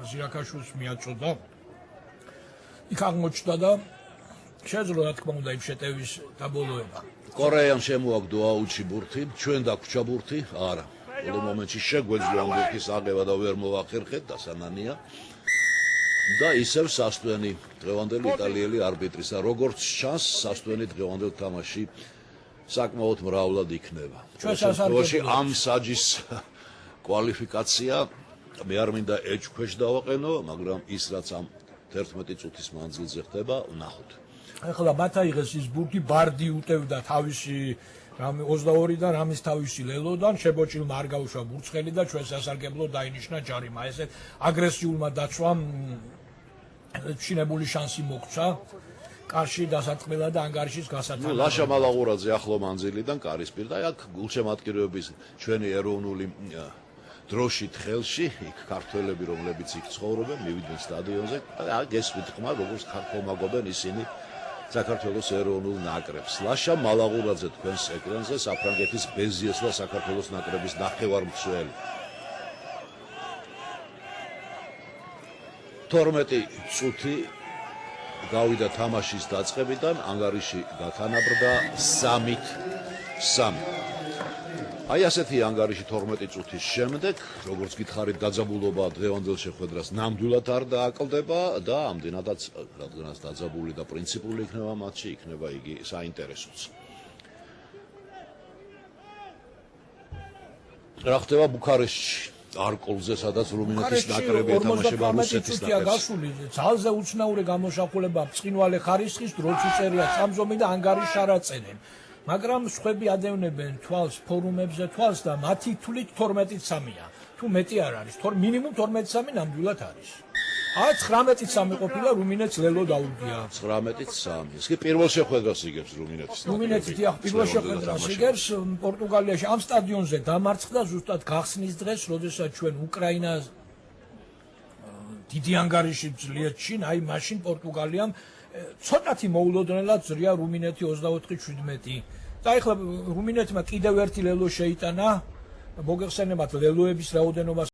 ზირაქაშვილს მიაწოდა. იქ აღმოჩნდა და შეძლო რა თქმა უნდა იმ შეტევის დაბოლოება. კორეამ შემოაგდო აუჩი ბურთი, ჩვენ დაგვჭა ბურთი, არა. ბოლო მომენტში შეგვეძლო ამ ბურთის აღება და ვერ მოვახერხეთ და სანანია. და ისევ სასტვენი დღევანდელი იტალიელი არბიტრისა, როგორც ჩანს, სასტვენი დღევანდელ თამაში საკმაოდ მრავლად იქნება. ჩვენში ამ საჯის კვალიფიკაცია მე არ მინდა ეჭქვეშ დავაყენო, მაგრამ ის რაც ამ 11 წუთის მანძილზე ხდება, ვნახოთ. ახლა მათაიღეს ის ბურთი ბარდი უტევდა თავისი 22-დან რამის თავისი ლელოდან შებოჭილმა არ გაუშვა ბურცხელი და ჩვენ სასარგებლო დაინიშნა ჯარიმა. ესე აგრესიულმა დაცვამ შინებული შანსი მოგცა. კარში დასარტყმელა და ანგარიშის გასათანადო. ლაშა მალაღურაძე ახლო მანძილიდან კარისპირ და აქ გულშემატკივრების ჩვენი ეროვნული დროშით ხელში, იქ ქართველები რომლებიც იქ ცხოვრობენ, მივიდნენ სტადიონზე და გესვით ხმა როგორც ხმაგობენ ისინი საქართველოს ეროვნულ ნაკრებს. ლაშა მალაღურაძე თქვენს ეკრანზე საფრანგეთის ბეზიეს და საქართველოს ნაკრების ნახევარმცველი. 12 წუთი გავიდა თამაშის დაწყებიდან, ანგარიში გათანაბრდა 3-3. აი ასეთი ანგარიში 12 წუთის შემდეგ, როგორც გითხარით, დაძაბულობა დღევანდელ შეხვედრას ნამდვილად არ დააკლდება და ამდენადაც, რადგანაც დაძაბული და პრინციპული იქნება მატჩი, იქნება იგი საინტერესოც. რა ხდება ბუქარესტში? არკოლზე, სადაც რუმინეთის ნაკრები ეთამაშება რუსეთის ნაკრებს. ძალზე უცნაური გამოსახულება ბრწყინვალე ხარისხის დროც უწერია სამზომი და ანგარიშს არ აწენენ. მაგრამ სხვები ადევნებენ თვალს ფორუმებზე თვალს და მათი თვლით 12-3-ია. თუ მეტი არ არის, მინიმუმ 12-3 ნამდვილად არის. 19-3 ყოფილა რუმინეთს ლელო დაუგია. 19-3. ეს კი პირველ შეხვედრას იგებს რუმინეთის. რუმინეთი დიახ, პირველ შეხვედრას იგებს პორტუგალიაში ამ სტადიონზე დამარცხდა ზუსტად გახსნის დღეს, როდესაც ჩვენ უკრაინას დიდი ანგარიშით ძლიერჩინ, აი მაშინ პორტუგალიამ ცოტათი მოულოდნელად ზრია რუმინეთი 24-17. და ეხლა რუმინეთმა კიდევ ერთი ლელო შეიტანა. მოგეხსენებათ ლელოების რაოდენობა